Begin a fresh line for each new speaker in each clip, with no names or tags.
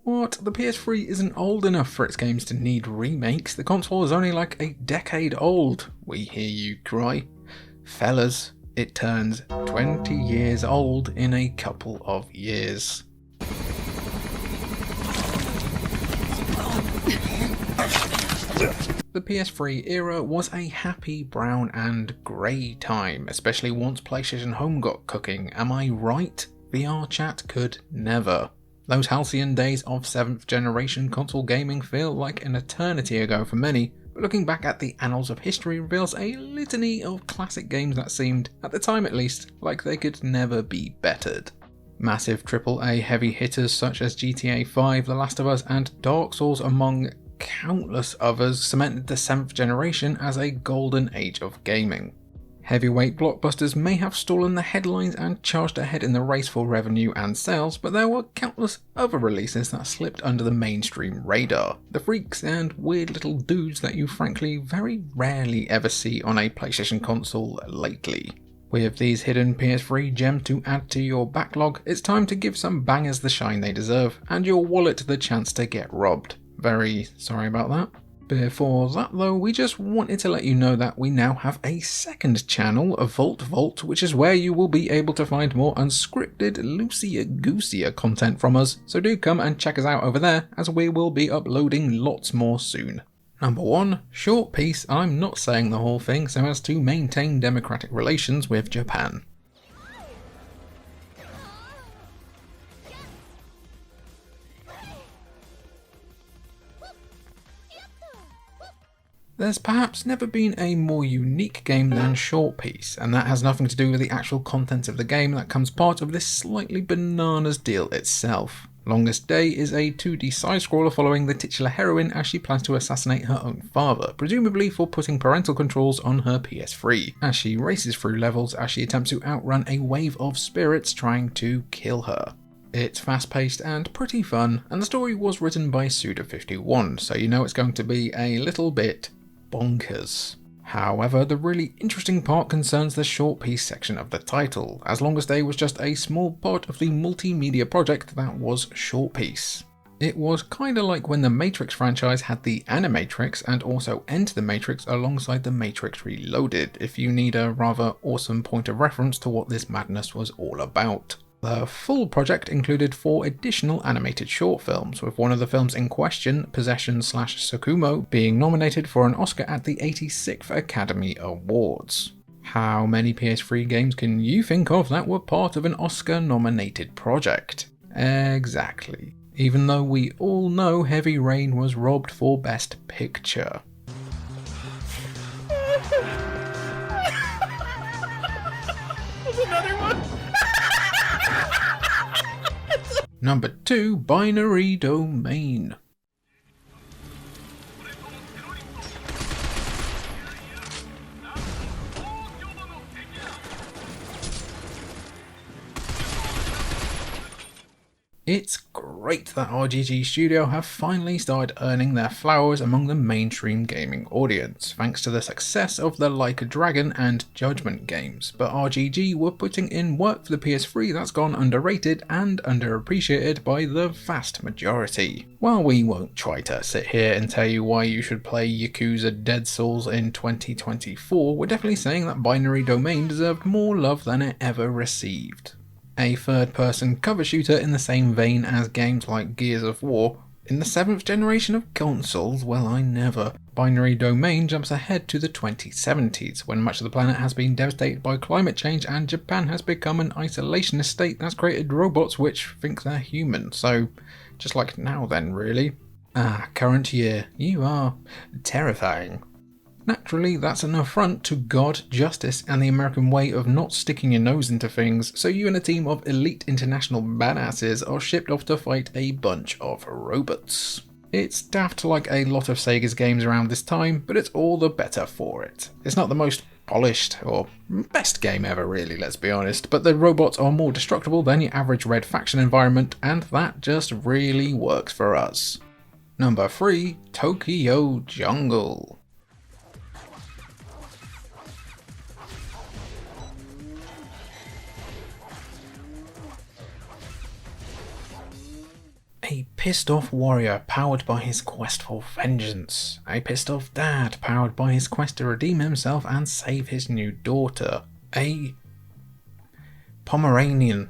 What? The PS3 isn't old enough for its games to need remakes. The console is only like a decade old. We hear you cry. Fellas, it turns 20 years old in a couple of years. The PS3 era was a happy brown and grey time, especially once PlayStation Home got cooking. Am I right? VR chat could never. Those halcyon days of 7th generation console gaming feel like an eternity ago for many, but looking back at the annals of history reveals a litany of classic games that seemed, at the time at least, like they could never be bettered. Massive AAA heavy hitters such as GTA 5, The Last of Us and Dark Souls among countless others cemented the 7th generation as a golden age of gaming. Heavyweight blockbusters may have stolen the headlines and charged ahead in the race for revenue and sales, but there were countless other releases that slipped under the mainstream radar. The freaks and weird little dudes that you frankly very rarely ever see on a PlayStation console lately. With these hidden PS3 gems to add to your backlog, it's time to give some bangers the shine they deserve, and your wallet the chance to get robbed. Very sorry about that. Before that though, we just wanted to let you know that we now have a second channel, a Vault, which is where you will be able to find more unscripted, loosier-goosier content from us, so do come and check us out over there, as we will be uploading lots more soon. Number 1, short piece. I'm not saying the whole thing so as to maintain democratic relations with Japan. There's perhaps never been a more unique game than Short Piece, and that has nothing to do with the actual content of the game that comes part of this slightly bananas deal itself. Longest Day is a 2D side-scroller following the titular heroine as she plans to assassinate her own father, presumably for putting parental controls on her PS3, as she races through levels as she attempts to outrun a wave of spirits trying to kill her. It's fast-paced and pretty fun, and the story was written by Suda51, so you know it's going to be a little bit bonkers. However, the really interesting part concerns the short piece section of the title, as Longest Day was just a small part of the multimedia project that was Short Piece. It was kinda like when the Matrix franchise had the Animatrix and also Enter the Matrix alongside the Matrix Reloaded, if you need a rather awesome point of reference to what this madness was all about. The full project included 4 additional animated short films, with one of the films in question, Possession/Tsukumo, being nominated for an Oscar at the 86th Academy Awards. How many PS3 games can you think of that were part of an Oscar-nominated project? Exactly. Even though we all know Heavy Rain was robbed for Best Picture.
There's another one!
Number 2, Binary Domain. It's great that RGG Studio have finally started earning their flowers among the mainstream gaming audience, thanks to the success of the Like a Dragon and Judgment games, but RGG were putting in work for the PS3 that's gone underrated and underappreciated by the vast majority. While we won't try to sit here and tell you why you should play Yakuza Dead Souls in 2024, we're definitely saying that Binary Domain deserved more love than it ever received. A third-person cover shooter in the same vein as games like Gears of War. In the 7th generation of consoles, well I never. Binary Domain jumps ahead to the 2070s, when much of the planet has been devastated by climate change and Japan has become an isolationist state that's created robots which think they're human, so just like now then really. Current year, you are terrifying. Naturally, that's an affront to God, justice, and the American way of not sticking your nose into things, so you and a team of elite international badasses are shipped off to fight a bunch of robots. It's daft like a lot of Sega's games around this time, but it's all the better for it. It's not the most polished or best game ever really, let's be honest, but the robots are more destructible than your average Red Faction environment, and that just really works for us. Number 3, Tokyo Jungle. A pissed off warrior powered by his quest for vengeance. A pissed off dad powered by his quest to redeem himself and save his new daughter. A Pomeranian.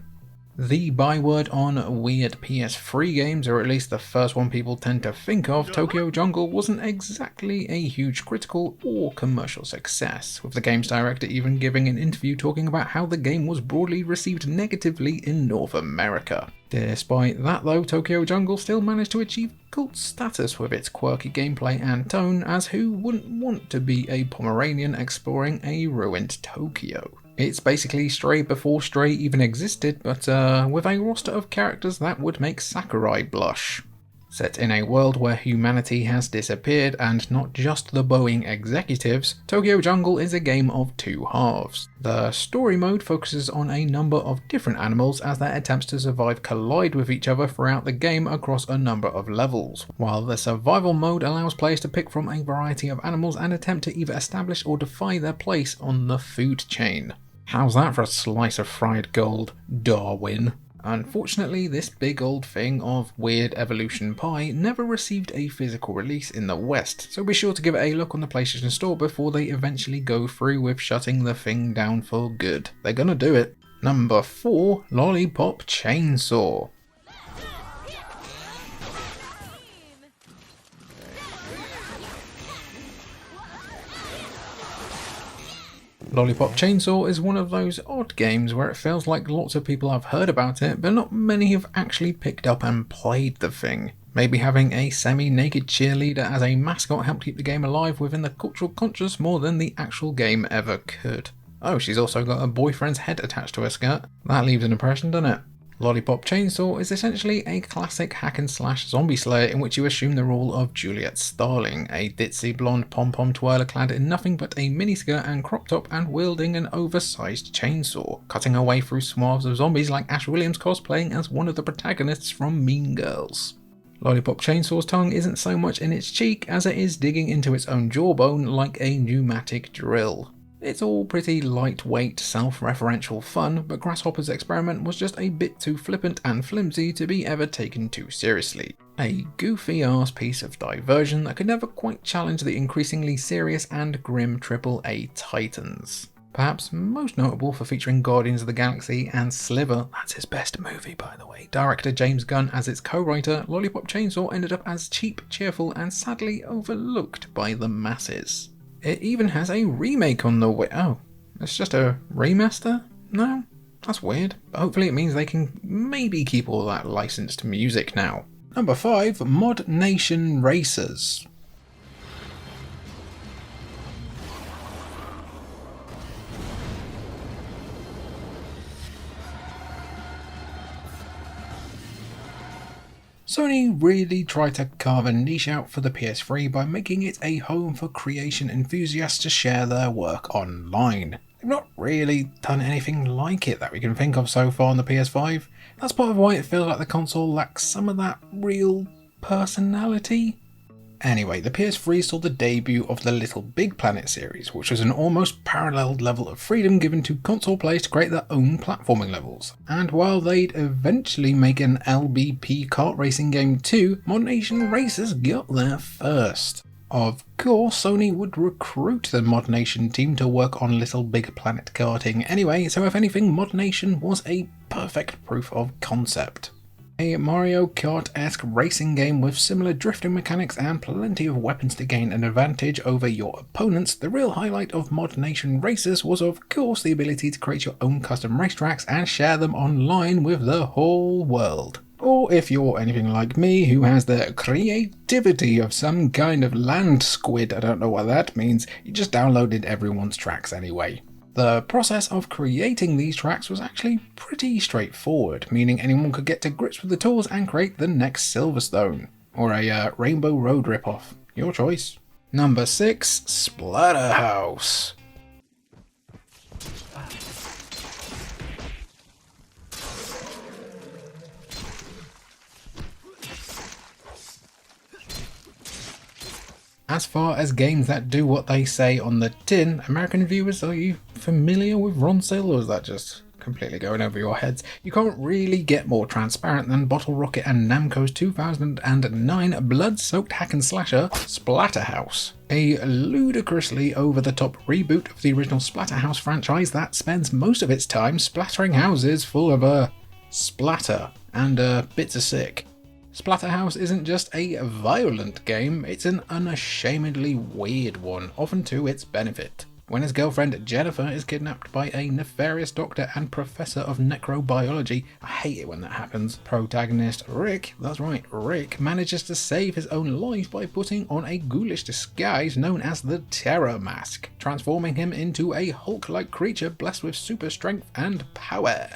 The byword on weird PS3 games, or at least the first one people tend to think of, Tokyo Jungle wasn't exactly a huge critical or commercial success, with the game's director even giving an interview talking about how the game was broadly received negatively in North America. Despite that though, Tokyo Jungle still managed to achieve cult status with its quirky gameplay and tone, as who wouldn't want to be a Pomeranian exploring a ruined Tokyo? It's basically Stray before Stray even existed, but with a roster of characters that would make Sakurai blush. Set in a world where humanity has disappeared, and not just the Boeing executives, Tokyo Jungle is a game of two halves. The story mode focuses on a number of different animals as their attempts to survive collide with each other throughout the game across a number of levels, while the survival mode allows players to pick from a variety of animals and attempt to either establish or defy their place on the food chain. How's that for a slice of fried gold, Darwin? Unfortunately, this big old thing of weird evolution pie never received a physical release in the West, so be sure to give it a look on the PlayStation Store before they eventually go through with shutting the thing down for good. They're gonna do it. Number 4, Lollipop Chainsaw. Lollipop Chainsaw is one of those odd games where it feels like lots of people have heard about it, but not many have actually picked up and played the thing. Maybe having a semi-naked cheerleader as a mascot helped keep the game alive within the cultural conscious more than the actual game ever could. Oh, she's also got a boyfriend's head attached to her skirt. That leaves an impression, doesn't it? Lollipop Chainsaw is essentially a classic hack-and-slash zombie slayer in which you assume the role of Juliet Starling, a ditzy blonde pom-pom twirler clad in nothing but a miniskirt and crop top and wielding an oversized chainsaw, cutting her way through swaths of zombies like Ash Williams cosplaying as one of the protagonists from Mean Girls. Lollipop Chainsaw's tongue isn't so much in its cheek as it is digging into its own jawbone like a pneumatic drill. It's all pretty lightweight, self-referential fun, but Grasshopper's experiment was just a bit too flippant and flimsy to be ever taken too seriously. A goofy-ass piece of diversion that could never quite challenge the increasingly serious and grim AAA titans. Perhaps most notable for featuring Guardians of the Galaxy and Sliver, that's his best movie by the way. Director James Gunn as its co-writer, Lollipop Chainsaw ended up as cheap, cheerful and sadly overlooked by the masses. It even has a remake on the way. Oh, it's just a remaster? No? That's weird. But hopefully it means they can maybe keep all that licensed music now. Number 5, Mod Nation Racers. Sony really tried to carve a niche out for the PS3 by making it a home for creation enthusiasts to share their work online. They've not really done anything like it that we can think of so far on the PS5. That's part of why it feels like the console lacks some of that real personality. Anyway, the PS3 saw the debut of the Little Big Planet series, which was an almost paralleled level of freedom given to console players to create their own platforming levels. And while they'd eventually make an LBP kart racing game too, Mod Nation Racers got there first. Of course, Sony would recruit the Mod Nation team to work on Little Big Planet karting anyway, so if anything, Mod Nation was a perfect proof of concept. A Mario Kart-esque racing game with similar drifting mechanics and plenty of weapons to gain an advantage over your opponents, the real highlight of Mod Nation Racers was of course the ability to create your own custom racetracks and share them online with the whole world. Or if you're anything like me who has the creativity of some kind of land squid, I don't know what that means, you just downloaded everyone's tracks anyway. The process of creating these tracks was actually pretty straightforward, meaning anyone could get to grips with the tools and create the next Silverstone, or a Rainbow Road ripoff. Your choice. Number 6, Splatterhouse. As far as games that do what they say on the tin, American viewers, are you familiar with Ron Sale, or is that just completely going over your heads. You can't really get more transparent than Bottle Rocket and Namco's 2009 blood-soaked hack and slasher Splatterhouse, a ludicrously over-the-top reboot of the original Splatterhouse franchise that spends most of its time splattering houses full of splatter and bits of sick. Splatterhouse isn't just a violent game, it's an unashamedly weird one, often to its benefit. When his girlfriend Jennifer is kidnapped by a nefarious doctor and professor of necrobiology, I hate it when that happens, protagonist Rick, that's right, Rick, manages to save his own life by putting on a ghoulish disguise known as the Terror Mask, transforming him into a Hulk-like creature blessed with super strength and power.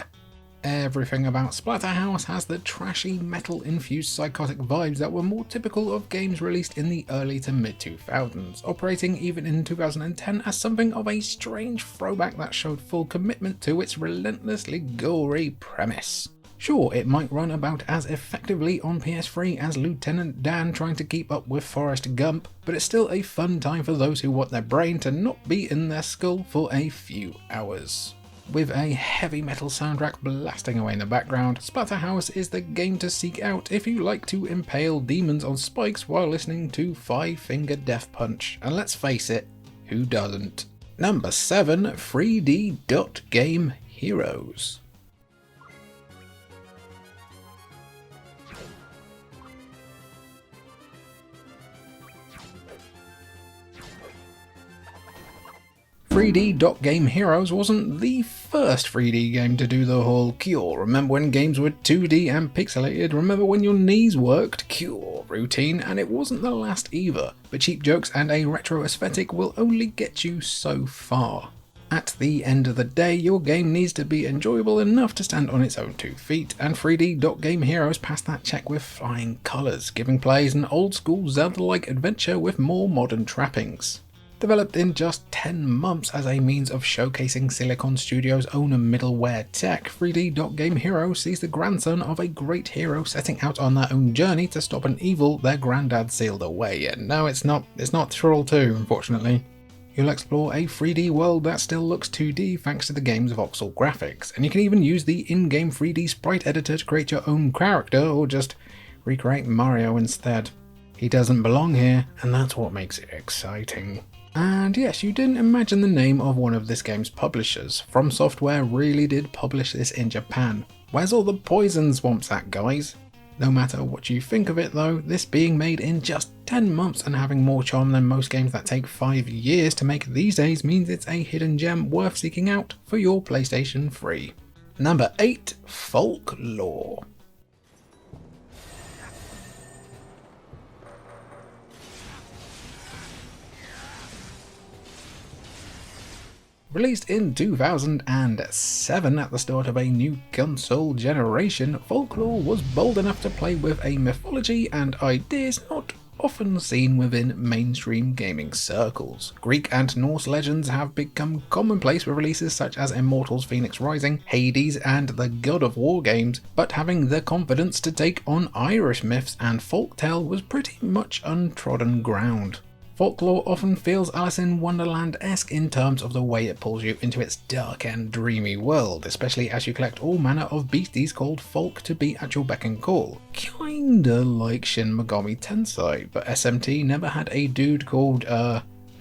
Everything about Splatterhouse has the trashy, metal-infused psychotic vibes that were more typical of games released in the early to mid-2000s, operating even in 2010 as something of a strange throwback that showed full commitment to its relentlessly gory premise. Sure, it might run about as effectively on PS3 as Lieutenant Dan trying to keep up with Forrest Gump, but it's still a fun time for those who want their brain to not be in their skull for a few hours. With a heavy metal soundtrack blasting away in the background, Splatterhouse is the game to seek out if you like to impale demons on spikes while listening to Five Finger Death Punch. And let's face it, who doesn't? Number 7, 3D Dot Game Heroes. .3D Dot Game Heroes wasn't the first 3D game to do the whole cure. Remember when games were 2D and pixelated? Remember when your knees worked? Cure routine, and it wasn't the last either. But cheap jokes and a retro aesthetic will only get you so far. At the end of the day, your game needs to be enjoyable enough to stand on its own 2 feet, and 3D Dot Game Heroes passed that check with flying colours, giving players an old-school Zelda-like adventure with more modern trappings. Developed in just 10 months as a means of showcasing Silicon Studios' own middleware tech, 3D Dot Game Heroes sees the grandson of a great hero setting out on their own journey to stop an evil their granddad sealed away. And no, it's not Troll 2, unfortunately. You'll explore a 3D world that still looks 2D thanks to the game's voxel graphics, and you can even use the in-game 3D sprite editor to create your own character, or just recreate Mario instead. He doesn't belong here, and that's what makes it exciting. And yes, you didn't imagine the name of one of this game's publishers. From Software really did publish this in Japan. Where's all the poison swamps at, guys? No matter what you think of it though, this being made in just 10 months and having more charm than most games that take 5 years to make these days means it's a hidden gem worth seeking out for your PlayStation 3. Number 8, Folklore. Released in 2007 at the start of a new console generation, Folklore was bold enough to play with a mythology and ideas not often seen within mainstream gaming circles. Greek and Norse legends have become commonplace with releases such as Immortals Phoenix Rising, Hades and the God of War games, but having the confidence to take on Irish myths and folktale was pretty much untrodden ground. Folklore often feels Alice in Wonderland-esque in terms of the way it pulls you into its dark and dreamy world, especially as you collect all manner of beasties called folk to be at your beck and call. Kinda like Shin Megami Tensei, but SMT never had a dude called,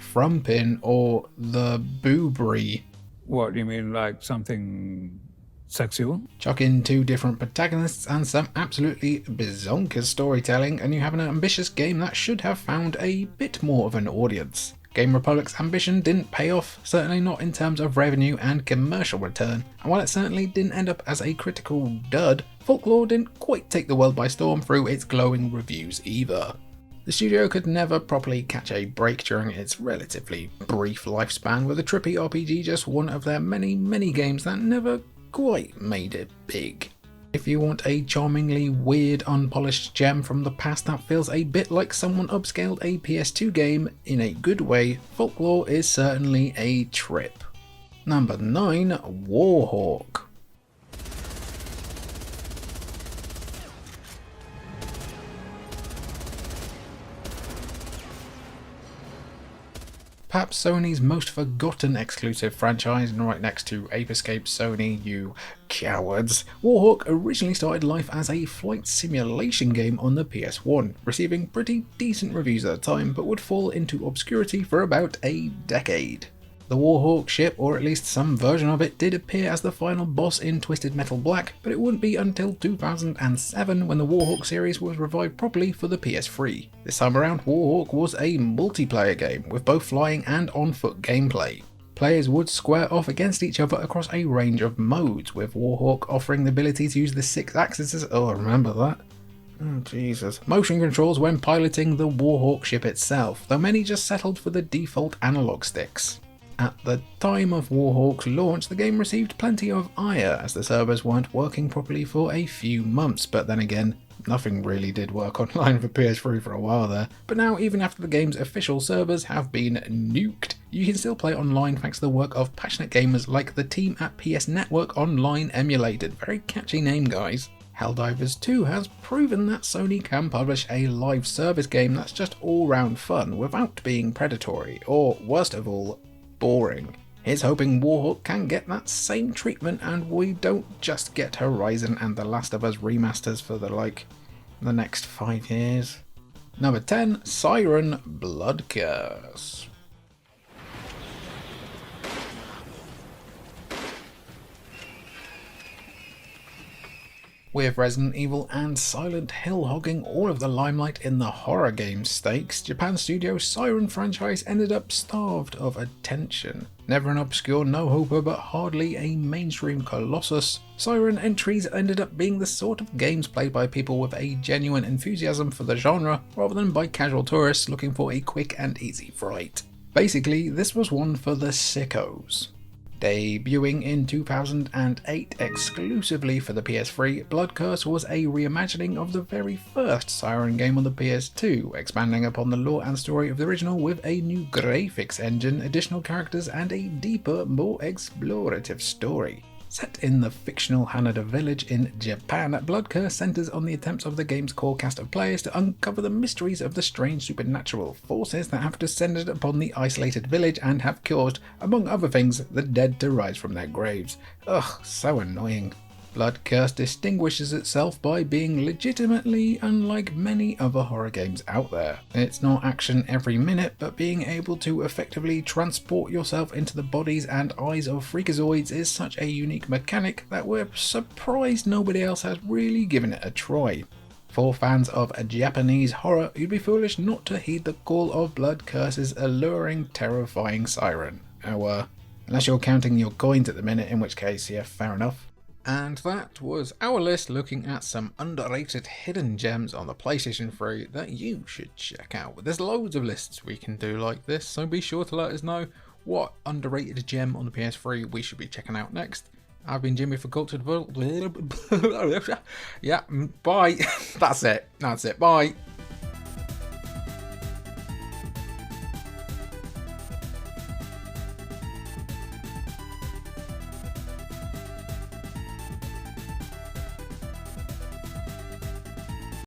Frumpin or the Boobry.
What, do you mean like something sexual?
Chuck in 2 different protagonists and some absolutely bizonkers storytelling and you have an ambitious game that should have found a bit more of an audience. Game Republic's ambition didn't pay off, certainly not in terms of revenue and commercial return, and while it certainly didn't end up as a critical dud, Folklore didn't quite take the world by storm through its glowing reviews either. The studio could never properly catch a break during its relatively brief lifespan, with a trippy RPG just one of their many games that never quite made it big. If you want a charmingly weird, unpolished gem from the past that feels a bit like someone upscaled a PS2 game in a good way, Folklore is certainly a trip. Number 9, Warhawk. Perhaps Sony's most forgotten exclusive franchise, and right next to Ape Escape Sony, you cowards, Warhawk originally started life as a flight simulation game on the PS1, receiving pretty decent reviews at the time, but would fall into obscurity for about a decade. The Warhawk ship, or at least some version of it, did appear as the final boss in Twisted Metal Black, but it wouldn't be until 2007 when the Warhawk series was revived properly for the PS3. This time around, Warhawk was a multiplayer game, with both flying and on-foot gameplay. Players would square off against each other across a range of modes, with Warhawk offering the ability to use the 6 axes. Oh, I remember that. Oh, Jesus. Motion controls when piloting the Warhawk ship itself, though many just settled for the default analog sticks. At the time of Warhawk's launch, the game received plenty of ire as the servers weren't working properly for a few months, but then again, nothing really did work online for PS3 for a while there. But now, even after the game's official servers have been nuked, you can still play online thanks to the work of passionate gamers like the team at PS Network Online Emulated. Very catchy name, guys. Helldivers 2 has proven that Sony can publish a live service game that's just all-round fun without being predatory, or worst of all, boring. Here's hoping Warhawk can get that same treatment and we don't just get Horizon and The Last of Us remasters for the next 5 years. Number 10, Siren Blood Curse. With Resident Evil and Silent Hill hogging all of the limelight in the horror game stakes, Japan studio Siren franchise ended up starved of attention. Never an obscure no-hoper but hardly a mainstream colossus, Siren entries ended up being the sort of games played by people with a genuine enthusiasm for the genre, rather than by casual tourists looking for a quick and easy fright. Basically, this was one for the sickos. Debuting in 2008 exclusively for the PS3, Blood Curse was a reimagining of the very first Siren game on the PS2, expanding upon the lore and story of the original with a new graphics engine, additional characters, and a deeper, more explorative story. Set in the fictional Hanada village in Japan, Blood Curse centers on the attempts of the game's core cast of players to uncover the mysteries of the strange supernatural forces that have descended upon the isolated village and have caused, among other things, the dead to rise from their graves. Ugh, so annoying. Blood Curse distinguishes itself by being legitimately unlike many other horror games out there. It's not action every minute, but being able to effectively transport yourself into the bodies and eyes of freakazoids is such a unique mechanic that we're surprised nobody else has really given it a try. For fans of Japanese horror, you'd be foolish not to heed the call of Blood Curse's alluring, terrifying siren. Oh, unless you're counting your coins at the minute, in which case, yeah, fair enough. And that was our list looking at some underrated hidden gems on the PlayStation 3 that you should check out. There's loads of lists we can do like this, so be sure to let us know what underrated gem on the PS3 we should be checking out next. I've been Jimmy for Cultured Yeah, bye. That's it, bye.